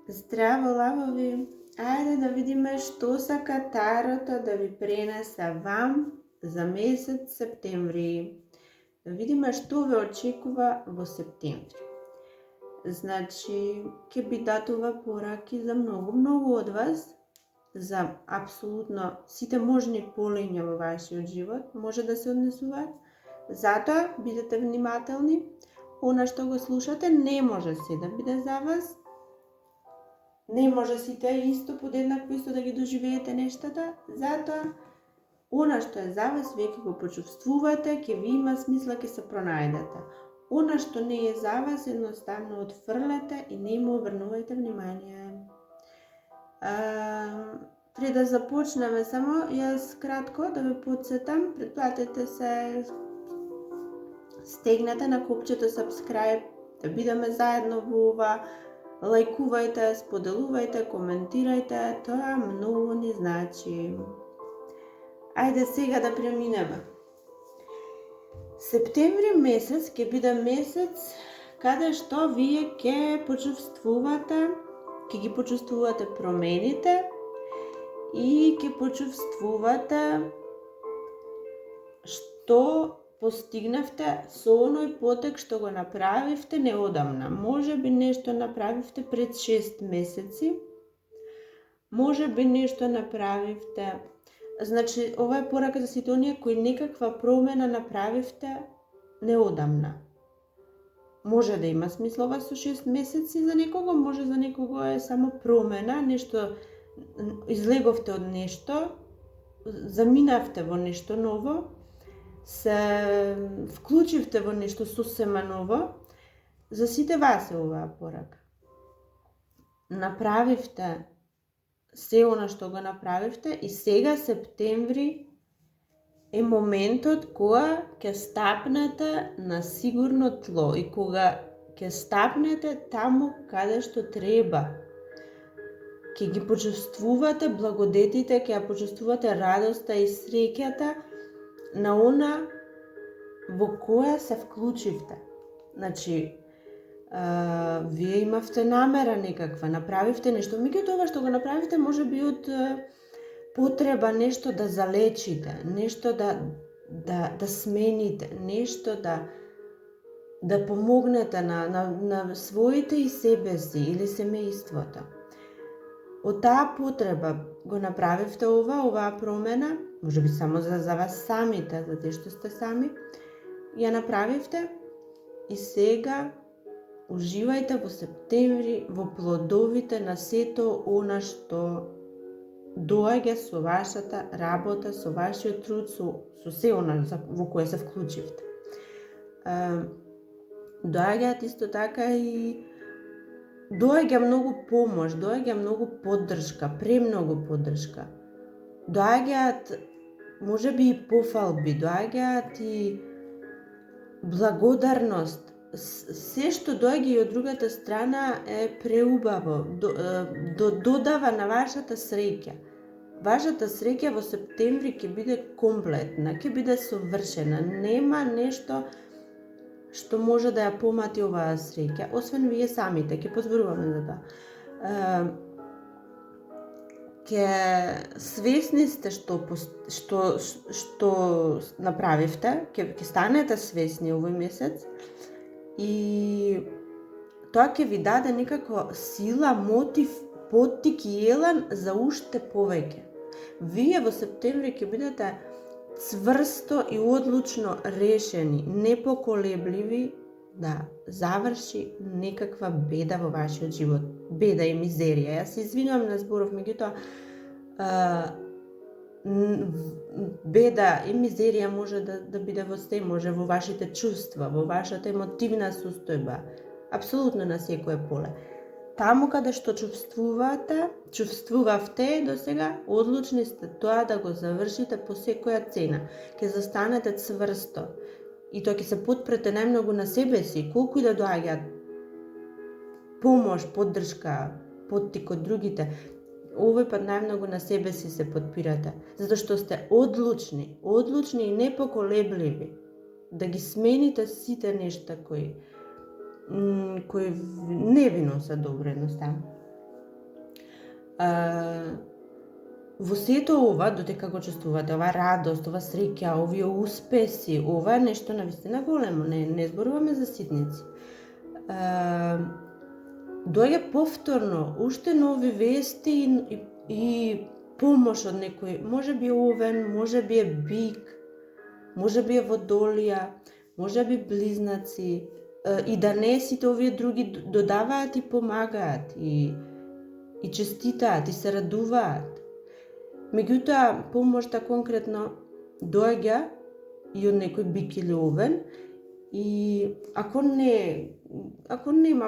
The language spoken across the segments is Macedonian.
Здраво, лавови! Ајде да видиме што сака Тарото да ви пренесе вам за месец септември. Да видиме што ве очекува во септември. Значи, ќе би датува пораки за многу од вас, за апсолутно сите можни полиња во вашиот живот, може да се однесуваат. Затоа, бидете внимателни. Она што го слушате не може се да биде за вас. Не може сите исто подеднакво исто да ги доживеете нештата, затоа она што е за вас, вие ќе го почувствувате, ќе ви има смисла, ќе се пронајдете. Она што не е за вас, едноставно отфрлете и не му обрнувајте внимание. Пред да започнеме само, јас кратко да ве подсетам, претплатете се, стегнете на копчето subscribe, да бидеме заедно во ова. Лајкувајте, споделувајте, коментирајте, тоа многу ни значи. Ајде сега да преминеме. Септември месец ќе биде месец каде што вие ќе ги почувствувате промените и ќе почувствувате што постигнавте со оној потек што го направивте неодамна. Може би нешто направивте пред 6 месеци, може би нешто направивте. Значи, ова е порака за сите оние кои некаква промена направивте неодамна. Може да има смисла ова со 6 месеци за некого, може за некого е само промена, нешто излеговте од нешто, заминавте во нешто ново, се вклучивте во нешто сосема ново. За сите вас е оваа порака. Направивте се она што го направивте и сега септември е моментот кога ќе стапнете на сигурно тло и кога ќе стапнете таму каде што треба. Ќе ги почувствувате благодетите, ќе ја почувствувате радоста и среќата на она во која се вклучивте. Значи, вие имавте намера некаква, направивте нешто, меѓутоа ова што го направивте може би од потреба нешто да залечите, нешто да смените, нешто да помогнете на своите и себе си или семејството. Од таа потреба го направивте оваа промена, може би само за вас самите, за тие што сте сами, ја направивте и сега уживајте во септември во плодовите на сето она што доаѓа со вашата работа, со вашиот труд, со се она во кое се вклучивте. Доаѓаат исто така и доаѓа многу помош, доаѓа многу поддршка, премногу поддршка. Доаѓаат можеби и пофалби, доаѓаат и благодарност. Се што доаѓа и од другата страна е преубаво, додава на вашата среќа. Вашата среќа во септември ќе биде комплетна, ќе биде совршена. Нема нешто што може да ја помати оваа среќа, освен вие самите, ќе позборуваме за тоа. Ќе свесни сте што направивте, ќе станете свесни овој месец и тоа ќе ви даде некако сила, мотив, поттик и елан за уште повеќе. Вие во септември ќе бидете цврсто и одлучно решени, непоколебливи да заврши некаква беда во вашиот живот. Беда и мизерија. Јас се извинувам на зборов, меѓутоа беда и мизерија може да биде во сте, може во вашите чувства, во вашата емотивна состојба, апсолутно на секое поле. Таму каде што чувствувавте до сега, одлучни сте тоа да го завршите по секоја цена. Ќе застанете цврсто и тоа ќе се подпрете најмногу на себе си, колку и да доаѓаат помош, поддршка, поттик од другите. Овој пат најмногу на себе си се подпирате, затоа што сте одлучни и непоколебливи да ги смените сите нешта кои не ви носат добро едноставно. Во сето ова, додека го чувствувате, ова радост, ова среќа, овие успеси, ова е нешто навистина големо, не зборуваме за ситници. Доаѓа повторно, уште нови вести и помош од некој, може би овен, може би е бик, може би е водолија, може би близнаци, и да не сите овие други додаваат и помагаат, и честитаат, и се радуваат. Меѓутоа, помошта конкретно доаѓа и од некој бик или овен, и ако нема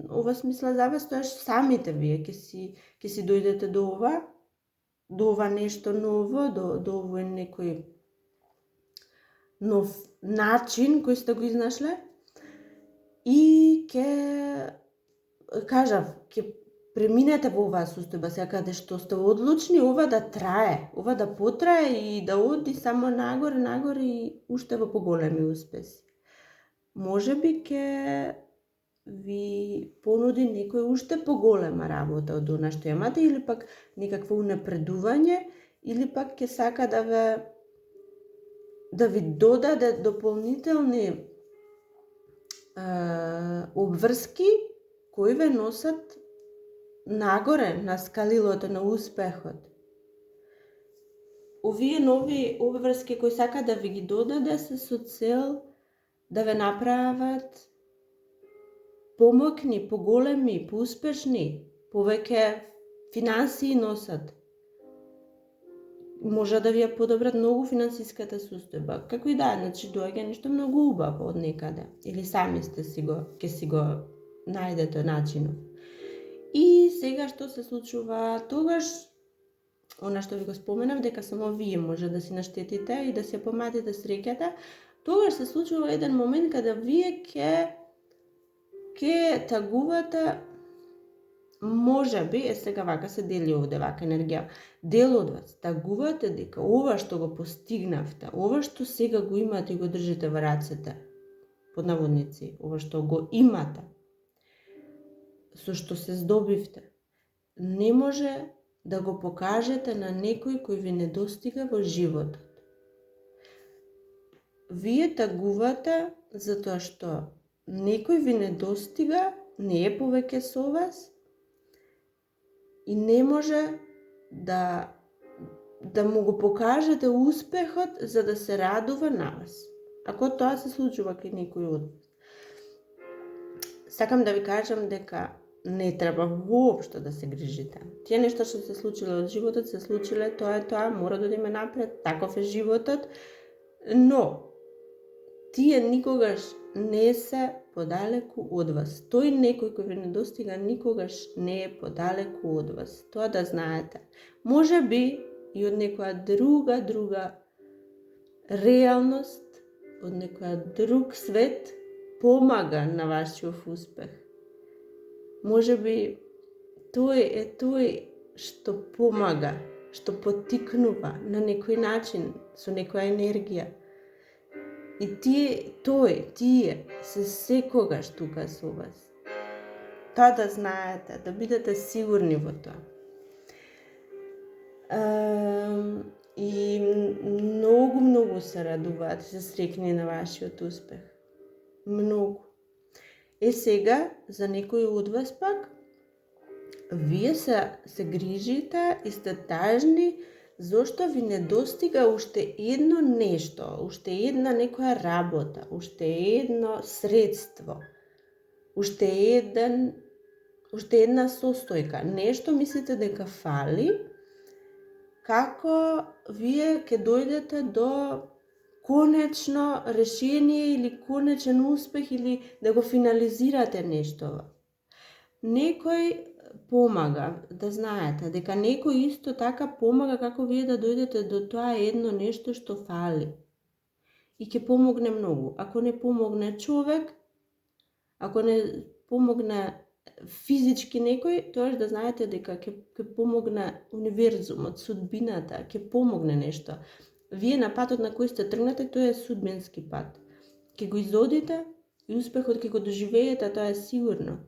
ова смисла за вас, тоа самите вие ќе си дојдете до ова нешто ново, до овој некој нов начин кој сте го изнашле, и ќе преминете во оваа состојба сега каде што сте одлучни ова да трае, ова да потрае и да оди само нагоре и уште во поголеми успеси. Може би ќе ви понуди некој уште поголема работа од она што имате, или пак некакво унапредување, или пак ќе сака да ви додаде дополнителни обврски кои ве носат нагоре на скалилото на успехот. Овие нови обврски кои сака да ви ги додаде се со цел да ве направат помоќни, поголеми, поуспешни, повеќе финансии носат. Може да ви ја подобрат многу финансиската состојба. Како и да е, значи доаѓа нешто многу убаво од некаде. Или сами ќе си го најдете начинот. И сега што се случува тогаш, она што ви го споменав, дека само вие може да си наштетите и да се поматите среќата, тогаш се случува еден момент каде вие ќе тагувате, може би, сега вака се дели овде, вака енергија, дел од вас, тагувате дека ова што го постигнавте, ова што сега го имате и го држите во рацете, под наводници, ова што го имате, со што се здобивте, не може да го покажете на некој кој ви недостига во животот. Вие тагувате затоа што некој ви недостига, не е повеќе со вас и не може да му го покажете успехот за да се радува на вас. Ако тоа се случува кај некој од вас. Сакам да ви кажам дека не треба воопшто да се грижите. Тие нешта што се случиле од животот, се случиле, тоа е тоа, мора да одиме напред, таков е животот, но тие никогаш не се подалеку од вас. Тој некој кој ви недостига никогаш не е подалеку од вас. Тоа да знаете. Може би и од некоја друга реалност, од некоја друг свет помага на вашиот успех. Може би тој е тој што помага, што поттикнува на некој начин, со некоја енергија. И тие се секогаш тука со вас. Тоа да знаете, да бидете сигурни во тоа. И многу се радуваат, се среќни на вашиот успех. Многу. Сега, за некој од вас пак, вие се грижите и сте тажни зошто ви недостига уште едно нешто, уште една некоја работа, уште едно средство, уште една состојка. Нешто мислите дека фали, како вие ќе дојдете до конечно решение или конечен успех или да го финализирате нешто. Некој помага, да знаете, дека некој исто така помага како вие да дојдете до тоа едно нешто што фали. И ќе помогне многу. Ако не помогне човек, ако не помогне физички некој, тоа да знаете дека ќе помогне универзумот, судбината, ќе помогне нешто. Вие на патот на кој сте тргнате, тоа е судбински пат. Ќе го изодите и успехот ќе го доживеете, тоа е сигурно.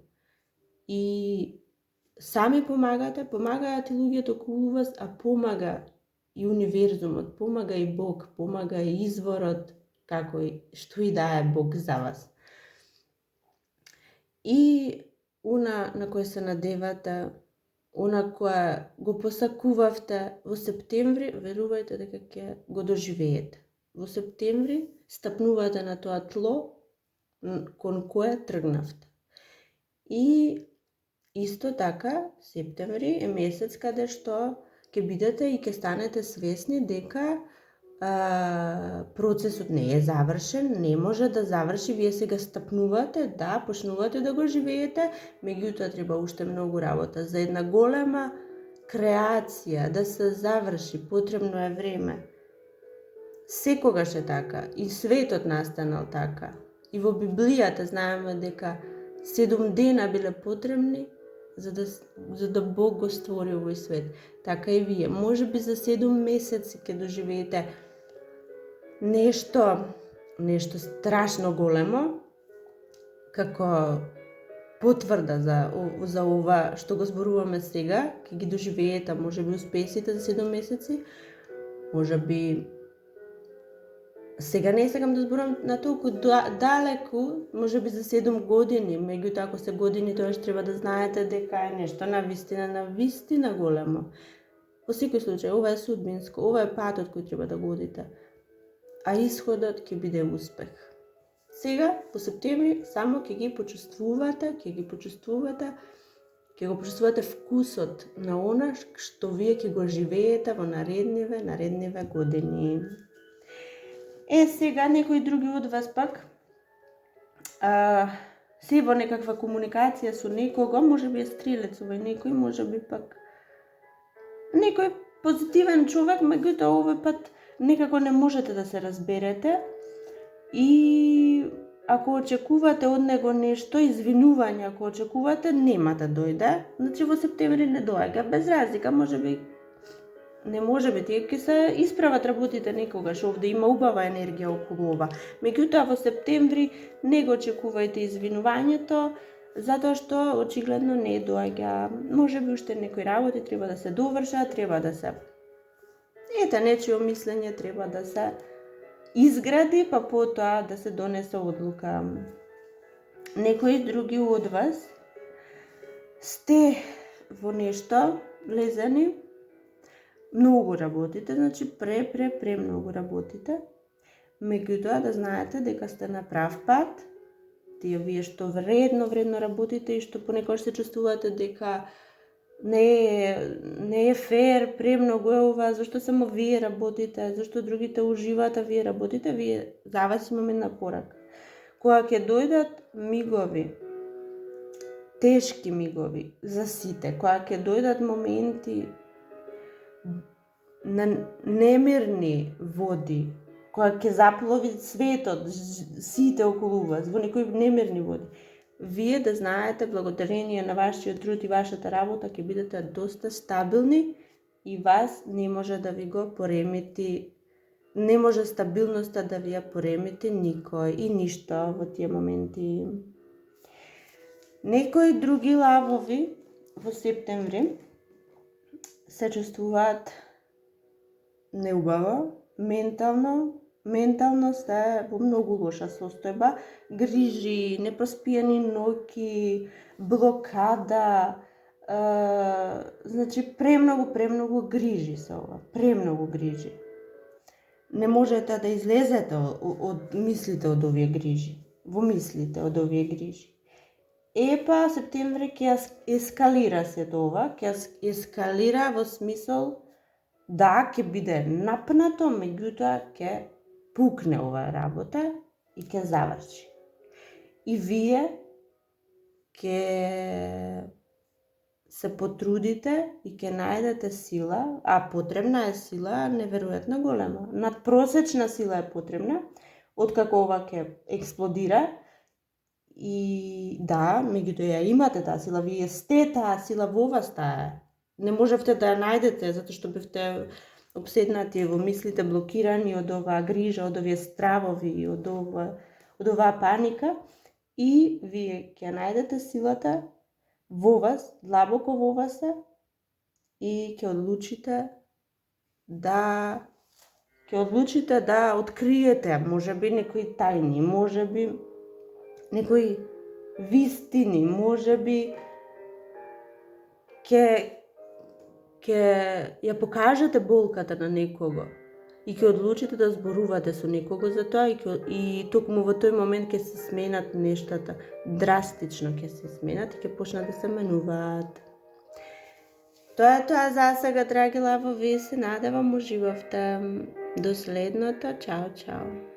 И сами помагаат и луѓето околу вас, а помага и универзумот, помага и Бог, помага и изворот, како и што и да е Бог за вас. И она на кој се надевате, она која го посакувавте во септември, верувајте дека ќе го доживеете. Во септември стапнувате на тоа тло кон кое тргнавте. И исто така, септември е месец каде што ќе бидете и ќе станете свесни дека процесот не е завршен, не може да заврши, вие сега стапнувате, да, почнувате да го живеете, меѓутоа треба уште многу работа. За една голема креација да се заврши, потребно е време. Секогаш е така, и светот настанал така. И во Библијата знаеме дека 7 дена биле потребни за да Бог го створи овој свет. Така и вие. Може би за 7 месеци ќе доживеете нешто страшно големо, како потврда за ова што го зборуваме сега, ќе ги доживеете, може би успесите за 7 месеци, може би сега не сакам да зборувам на толку далеку, може би за 7 години, меѓутоа ако се години, тоаш треба да знаете дека е нешто навистина големо. Во секој случај, ова е судбинско, ова е патот кој треба да го одите, а исходот ќе биде успех. Сега, по септември, само ќе го почувствувате вкусот на она што вие ќе го живеете во наредниве години. Сега некои други од вас пак се во некаква комуникација со некого, може би е стрелец овој некој, може би пак некој позитивен човек, меѓутоа овој пат некако не можете да се разберете и ако очекувате од него нешто, извинување, ако очекувате, нема да дојде. Значи во септември не доаѓа, без разлика, може би тие ќе се исправат работите некогаш, овде има убава енергија околу ова. Меѓутоа во септември не го очекувајте извинувањето, затоа што очигледно не доаѓа. Може би уште некои работи треба да се довршат, треба да се нечио мислење треба да се изгради, па потоа да се донесе одлука. Некои други од вас сте во нешто влезени, многу работите, значи многу работите, меѓутоа да знаете дека сте на прав пат, тие вие што вредно работите и што понекогаш се чувствувате дека не е фер, премногу е ова, зашто само вие работите, зашто другите уживаат, а вие работите, за вас имам една порака. Кога ќе дојдат мигови, тешки мигови за сите, кога ќе дојдат моменти на немирни води, кога ќе заплови светот, сите околу вас, во некои немирни води, вие да знаете, благодарение на вашиот труд и вашата работа, ќе бидете доста стабилни и вас не може да ви го поремети, не може стабилноста да ви ја поремети никој и ништо во тие моменти. Некои други лавови во септември се чувствуваат неубаво, ментално сте во многу лоша состојба, грижи, непроспиени ноќи, блокада, значи премногу грижи се ова, премногу грижи. Не можете да излезете од мислите од овие грижи, Епа, септември ќе ескалира сето ова, ќе ескалира во смисол да, ќе биде напнато, меѓутоа ќе пукне оваа работа и ќе заврши. И вие ќе се потрудите и ќе најдете сила, а потребна е сила неверојатно голема. Надпросечна сила е потребна, откако ова ќе експлодира. И да, меѓутоа ја имате таа сила, вие сте таа сила во вас таа. Не можевте да ја најдете, затоа што бевте обседнати во мислите, блокирани од оваа грижа, од овие стравови, од оваа паника. И вие ќе најдете силата во вас, длабоко во вас и ќе одлучите да откриете можеби некои тајни, можеби некои вистини, можеби ќе ја покажете болката на некого и ќе одлучите да зборувате со некого за тоа и токму во тој момент ќе се сменат нештата, драстично ќе се сменат и ќе почнат да се менуваат. Тоа е тоа за сега, драги лавови, се надевам уживавте. До следното, чао, чао.